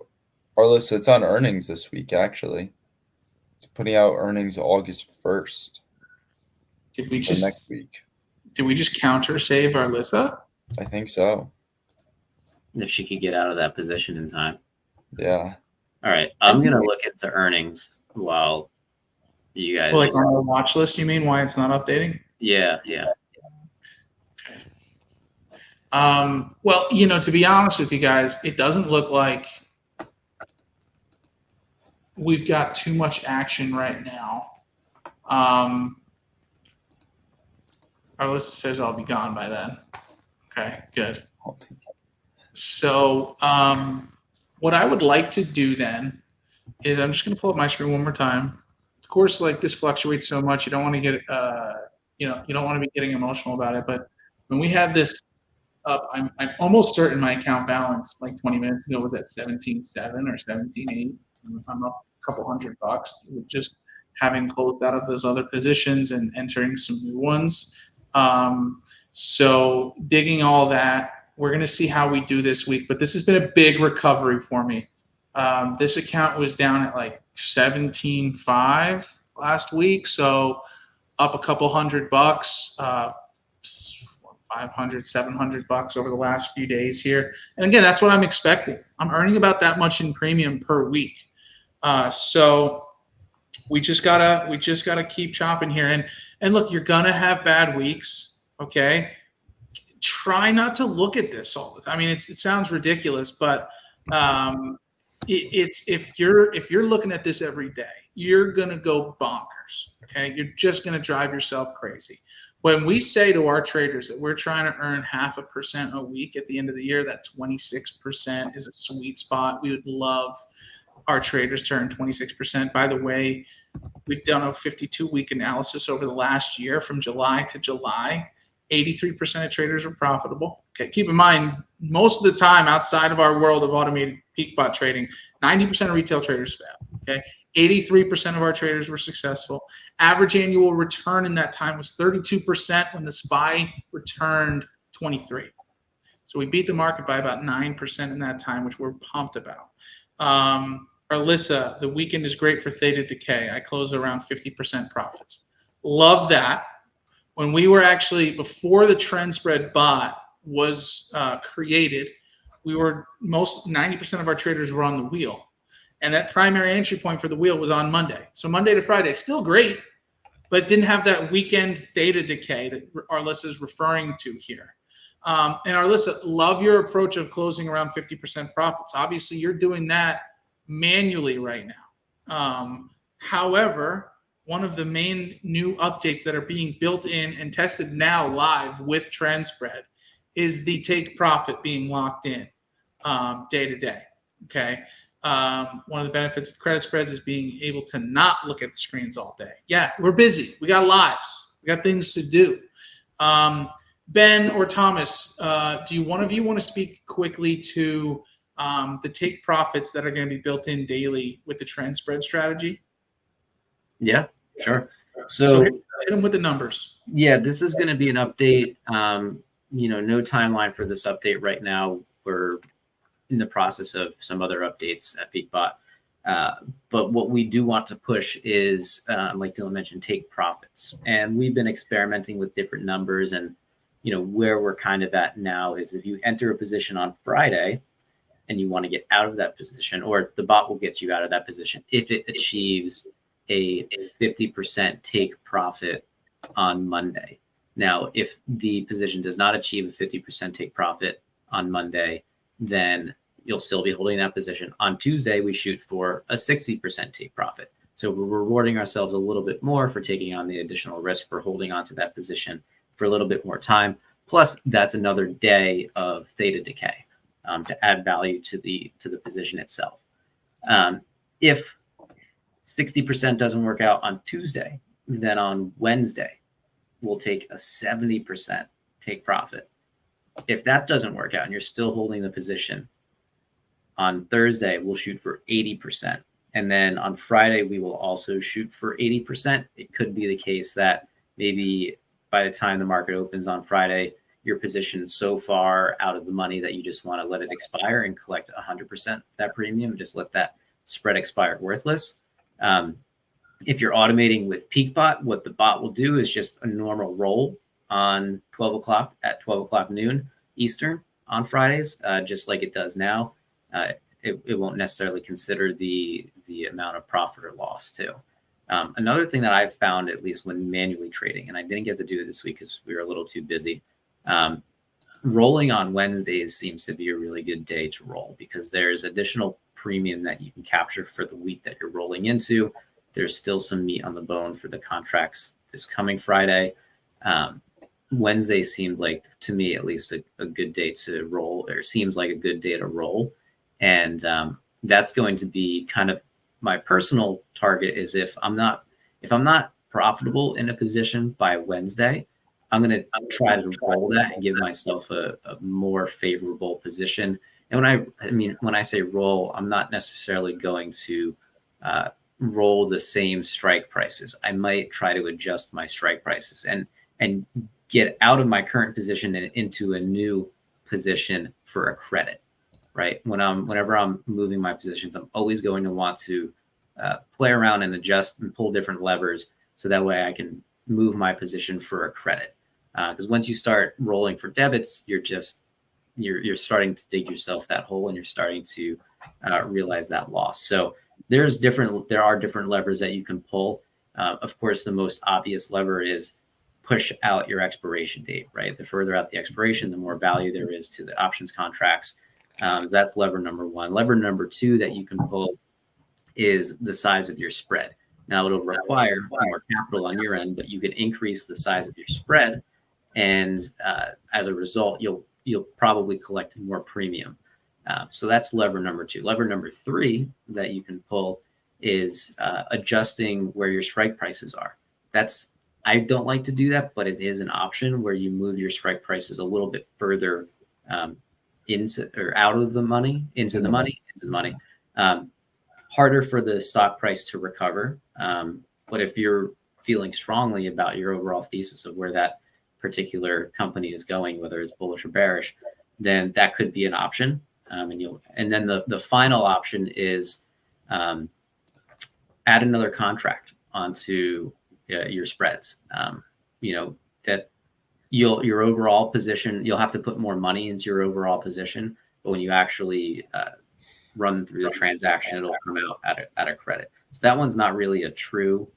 Arlissa, it's on earnings this week, actually. It's putting out earnings August 1st. Did we just next week? Did we just counter save Arlissa? I think so. If she could get out of that position in time. Yeah. All right. I'm going to look at the earnings while you guys. Well, like on the watch list, you mean? Why it's not updating? Yeah, yeah. Okay. Well, you know, to be honest with you guys, it doesn't look like we've got too much action right now. Arlissa says I'll be gone by then. Okay, good. So what I would like to do then is I'm just going to pull up my screen one more time. Of course, like this fluctuates so much, you don't want to get, you don't want to be getting emotional about it. But when we had this up, I'm almost certain my account balance like 20 minutes ago was at 17.7 or 17.8. I'm up a couple $100 with just having closed out of those other positions and entering some new ones. So digging all that, we're going to see how we do this week, but this has been a big recovery for me. This account was down at like 17.5 last week. So up a couple $100, $500, $700 over the last few days here. And again, that's what I'm expecting. I'm earning about that much in premium per week. So we just gotta keep chopping here. And look, you're gonna have bad weeks. Okay. Try not to look at this all the time. I mean, it sounds ridiculous, but it's if you're looking at this every day, you're gonna go bonkers. Okay, you're just gonna drive yourself crazy. When we say to our traders that we're trying to earn 0.5% a week at the end of the year, that 26% is a sweet spot. We would love our traders to earn 26%. By the way, we've done a 52-week analysis over the last year from July to July. 83% of traders are profitable. Okay, keep in mind, most of the time outside of our world of automated PeakBot trading, 90% of retail traders fail. Okay, 83% of our traders were successful. Average annual return in that time was 32% when the SPY returned 23. So we beat the market by about 9% in that time, which we're pumped about. Arlissa, the weekend is great for Theta Decay. I closed around 50% profits. Love that. When we were actually, before the trend spread bot was created, we were 90% of our traders were on the wheel. And that primary entry point for the wheel was on Monday. So Monday to Friday, still great, but didn't have that weekend theta decay that Arlissa is referring to here. And Arlissa, love your approach of closing around 50% profits. Obviously, you're doing that manually right now. However, one of the main new updates that are being built in and tested now live with trend spread is the take profit being locked in day to day. Okay. one of the benefits of credit spreads is being able to not look at the screens all day. Yeah, we're busy. We got lives. We got things to do. Ben or Thomas, do one of you want to speak quickly to the take profits that are going to be built in daily with the trend spread strategy? Yeah, sure. So hit them with the numbers. Yeah, this is going to be an update. No timeline for this update right now. We're in the process of some other updates at PeakBot. But what we do want to push is, like Dillon mentioned, take profits. And we've been experimenting with different numbers. And, where we're kind of at now is if you enter a position on Friday and you want to get out of that position, or the bot will get you out of that position if it achieves a 50% take profit on Monday. Now, if the position does not achieve a 50% take profit on Monday, then you'll still be holding that position. On Tuesday, we shoot for a 60% take profit. So we're rewarding ourselves a little bit more for taking on the additional risk for holding onto that position for a little bit more time. Plus, that's another day of theta decay to add value to the position itself. If 60% doesn't work out on Tuesday, then on Wednesday, we'll take a 70% take profit. If that doesn't work out and you're still holding the position, on Thursday, we'll shoot for 80%. And then on Friday, we will also shoot for 80%. It could be the case that maybe by the time the market opens on Friday, your position is so far out of the money that you just want to let it expire and collect 100% of that premium, just let that spread expire worthless. If you're automating with PeakBot, what the bot will do is just a normal roll on 12 o'clock at 12 o'clock noon Eastern on Fridays, just like it does now. It won't necessarily consider the amount of profit or loss too. Another thing that I've found, at least when manually trading, and I didn't get to do it this week because we were a little too busy, rolling on Wednesdays seems to be a really good day to roll because there's additional premium that you can capture for the week that you're rolling into. There's still some meat on the bone for the contracts this coming Friday. Wednesday seemed like, to me at least, a good day to roll, or seems like a good day to roll. And that's going to be kind of my personal target is if I'm not profitable in a position by Wednesday, I'm going to try to roll that and give myself a more favorable position. And when I say roll, I'm not necessarily going to roll the same strike prices. I might try to adjust my strike prices and get out of my current position and into a new position for a credit. Right. Whenever I'm moving my positions, I'm always going to want to play around and adjust and pull different levers so that way I can move my position for a credit. Because once you start rolling for debits, you're starting to dig yourself that hole and you're starting to realize that loss. So there are different levers that you can pull. Of course, the most obvious lever is push out your expiration date. Right. The further out the expiration, the more value there is to the options contracts. That's lever number one. Lever number two that you can pull is the size of your spread. Now it'll require more capital on your end, but you can increase the size of your spread, and as a result, you'll probably collect more premium. So that's lever number two. Lever number three that you can pull is adjusting where your strike prices are. I don't like to do that, but it is an option where you move your strike prices a little bit further into or out of the money, into the money. Harder for the stock price to recover. But if you're feeling strongly about your overall thesis of where that particular company is going, whether it's bullish or bearish, then that could be an option. And then the final option is add another contract onto your spreads. That your overall position, you'll have to put more money into your overall position, but when you actually run through the transaction, it'll come out at a credit. So that one's not really a true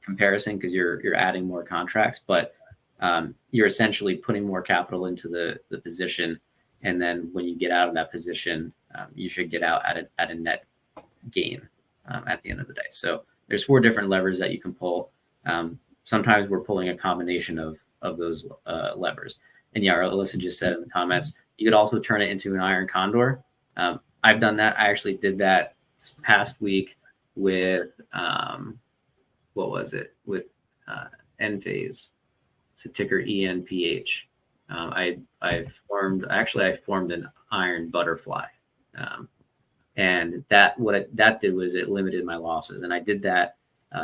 comparison because you're adding more contracts, but you're essentially putting more capital into the position, and then when you get out of that position, you should get out at a net gain at the end of the day. So there's 4 different levers that you can pull. Sometimes we're pulling a combination of those levers. And yeah, Alyssa just said in the comments, you could also turn it into an iron condor. I've done that. I actually did that this past week with what was it? With Enphase. It's a ticker ENPH. I formed an iron butterfly, and that did was it limited my losses. And I did that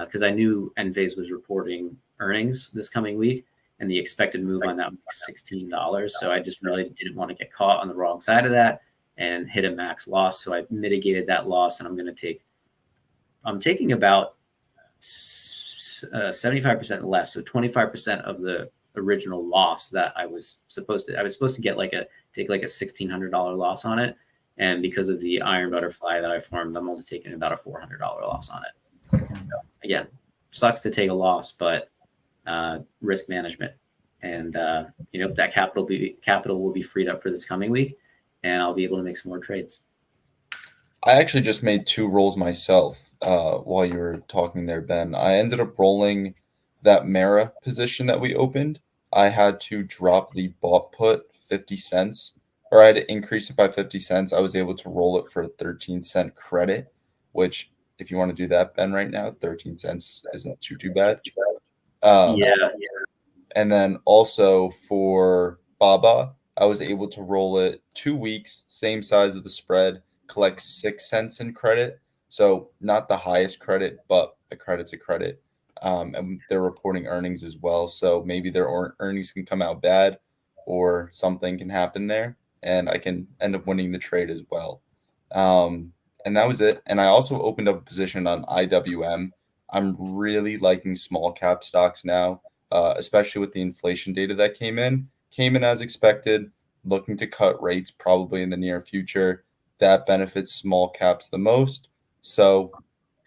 because I knew Enphase was reporting earnings this coming week, and the expected move on that was $16. So I just really didn't want to get caught on the wrong side of that and hit a max loss. So I mitigated that loss, and I'm taking about 75% less, so 25% of the original loss that I was supposed to get take like a $1,600 loss on it, and because of the iron butterfly that I formed, I'm only taking about a $400 loss on it. So, again, sucks to take a loss, but risk management, and that capital will be freed up for this coming week, and I'll be able to make some more trades. I actually just made 2 rolls myself while you were talking there, Ben. I ended up rolling that Mara position that we opened. I had to drop the bought put 50 cents, or I had to increase it by 50 cents. I was able to roll it for a 13-cent credit, which, if you want to do that, Ben, right now, 13 cents isn't too bad. Yeah. And then also for Baba, I was able to roll it 2 weeks, same size of the spread, collect 6 cents in credit. So not the highest credit, but a credit's a credit. And they're reporting earnings as well. So maybe their earnings can come out bad or something can happen there. And I can end up winning the trade as well. And that was it. And I also opened up a position on IWM. I'm really liking small cap stocks now, especially with the inflation data that came in as expected, looking to cut rates probably in the near future. That benefits small caps the most. So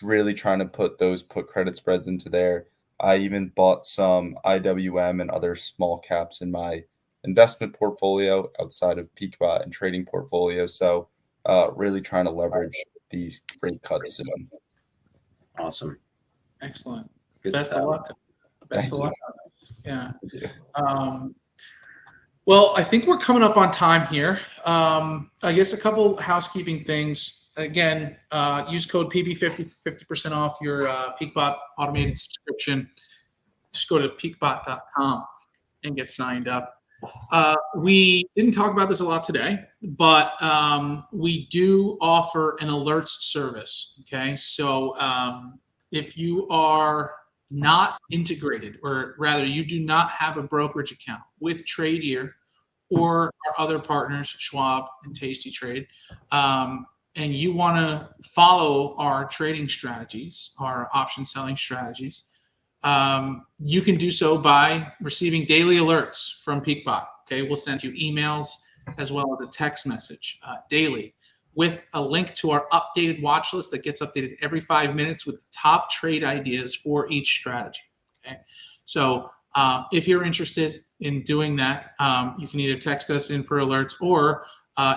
really trying to put those put credit spreads into there. I even bought some IWM and other small caps in my investment portfolio outside of PeakBot and trading portfolio. So really trying to leverage these rate cuts soon. Awesome. Excellent. Good Best stuff. of luck. Best of luck. Yeah. Yeah. Well, I think we're coming up on time here. I guess a couple housekeeping things. Again, use code PB50, 50% off your PeakBot automated subscription. Just go to peakbot.com and get signed up. We didn't talk about this a lot today, but we do offer an alerts service. Okay, so if you are not integrated, or rather you do not have a brokerage account with Tradier or our other partners, Schwab and Tasty Trade, and you want to follow our trading strategies, our option selling strategies, you can do so by receiving daily alerts from PeakBot. Okay, we'll send you emails as well as a text message daily with a link to our updated watch list that gets updated every 5 minutes with the top trade ideas for each strategy. Okay, so if you're interested in doing that, you can either text us in for alerts, or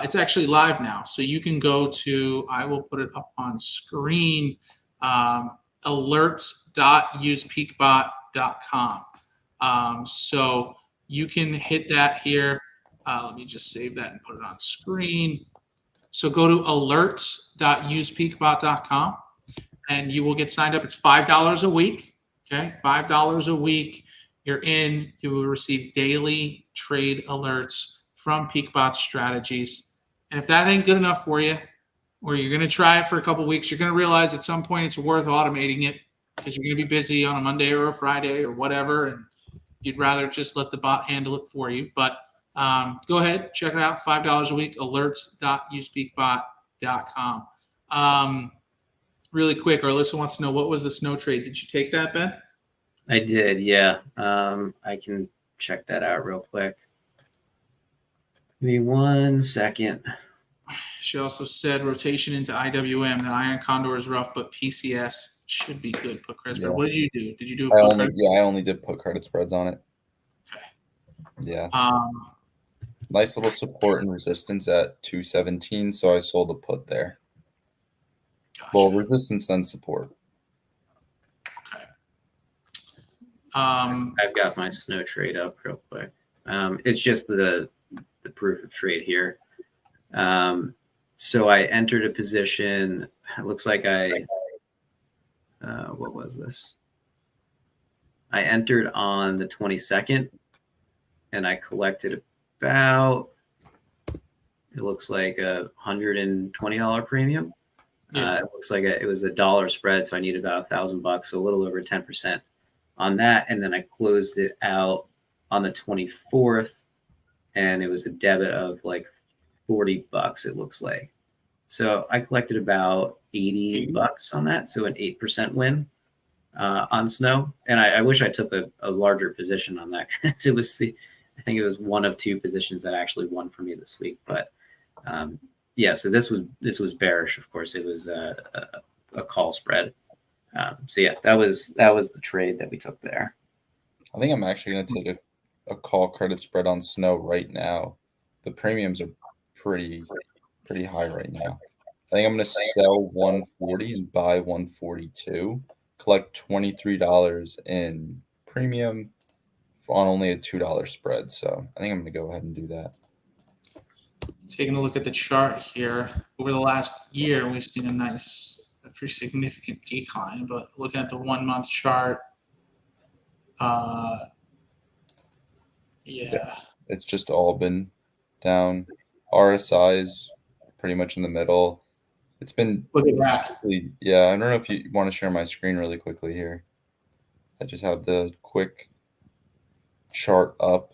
it's actually live now. So you can go to, I will put it up on screen, alerts.usepeakbot.com. So you can hit that here. Let me just save that and put it on screen. So go to alerts.usepeakbot.com and you will get signed up. It's $5 a week. Okay, $5 a week. You're in. You will receive daily trade alerts from PeakBot strategies. And if that ain't good enough for you, or you're going to try it for a couple of weeks, you're going to realize at some point it's worth automating it because you're going to be busy on a Monday or a Friday or whatever, and you'd rather just let the bot handle it for you. But go ahead, check it out. $5 a week, alerts.usepeakbot.com. Really quick, Alyssa wants to know, what was the snow trade? Did you take that, Ben? I did, yeah. I can check that out real quick. Give me 1 second. She also said rotation into IWM. The Iron Condor is rough, but PCS should be good. Put credit spread. Yeah. What did you do? Did you do a put credit? I only did put credit spreads on it. Okay. Yeah. Nice little support and resistance at 217, so I sold a put there. Gotcha. Well, resistance then support. Okay. I've got my snow trade up real quick. It's just the proof of trade here. So I entered a position. It looks like what was this? I entered on the 22nd, and I collected about, it looks like $120 premium. Yeah. It looks like it was $1 spread, so I needed about $1,000, so a little over 10% on that. And then I closed it out on the 24th, and it was a debit of like $40, it looks like. So I collected about $80 on that, so an 8% win on snow. And I wish I took a larger position on that, because I think it was one of two positions that actually won for me this week. But yeah, so this was bearish. Of course, it was a call spread. So yeah, that was the trade that we took there. I think I'm actually going to take a call credit spread on snow right now. The premiums are pretty high right now. I think I'm going to sell 140 and buy 142, collect $23 in premium on only a $2 spread. So I think I'm going to go ahead and do that. Taking a look at the chart here, over the last year, we've seen a pretty significant decline. But looking at the 1 month chart, yeah, it's just all been down. RSI is pretty much in the middle. It's been, look at that. Yeah, I don't know if you want to share my screen really quickly here. I just have the quick chart up.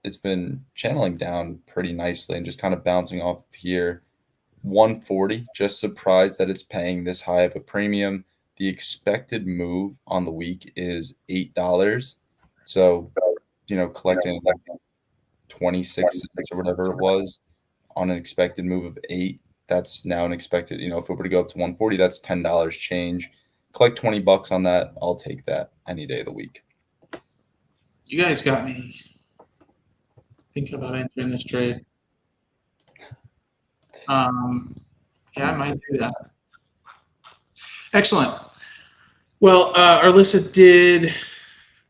It's been channeling down pretty nicely and just kind of bouncing off of here. 140, just surprised that it's paying this high of a premium. The expected move on the week is $8. So, collecting like 26 cents or whatever it was on an expected move of 8. That's now an expected, if it were to go up to 140, that's $10 change. Collect $20 on that. I'll take that any day of the week. You guys got me thinking about entering this trade. Yeah, I might do that. Excellent. Well, Arlissa did.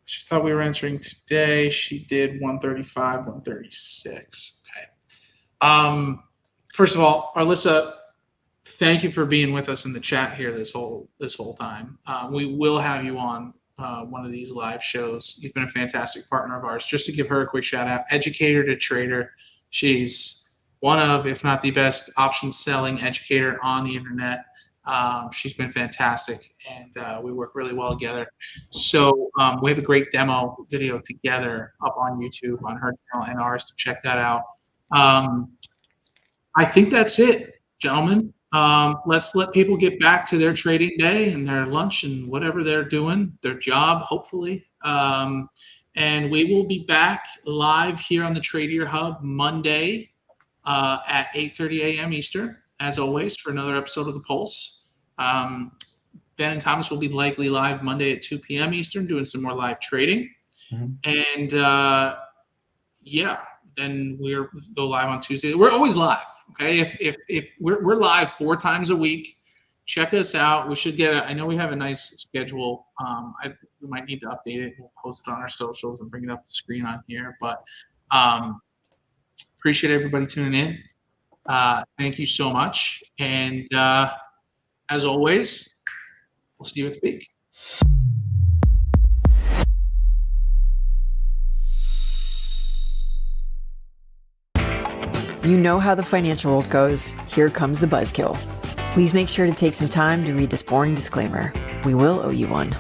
She thought we were entering today. She did 135, 136. Okay. First of all, Arlissa, thank you for being with us in the chat here this whole time. We will have you on one of these live shows. You've been a fantastic partner of ours. Just to give her a quick shout out, educator to trader. She's one of, if not the best, option selling educator on the internet. She's been fantastic, and we work really well together. So we have a great demo video together up on YouTube on her channel and ours to check that out. I think that's it, gentlemen. Let's let people get back to their trading day and their lunch and whatever they're doing, their job, hopefully. And we will be back live here on the Tradier Hub Monday at 8:30 a.m. Eastern, as always, for another episode of The Pulse. Ben and Thomas will be likely live Monday at 2 p.m. Eastern, doing some more live trading. And yeah, then we'll go live on Tuesday. We're always live. Okay, if we're live 4 times a week, check us out. We should get I know we have a nice schedule. We might need to update it. We'll post it on our socials and bring it up the screen on here. But appreciate everybody tuning in. Thank you so much. And as always, we'll see you at the peak. You know how the financial world goes. Here comes the buzzkill. Please make sure to take some time to read this boring disclaimer. We will owe you one.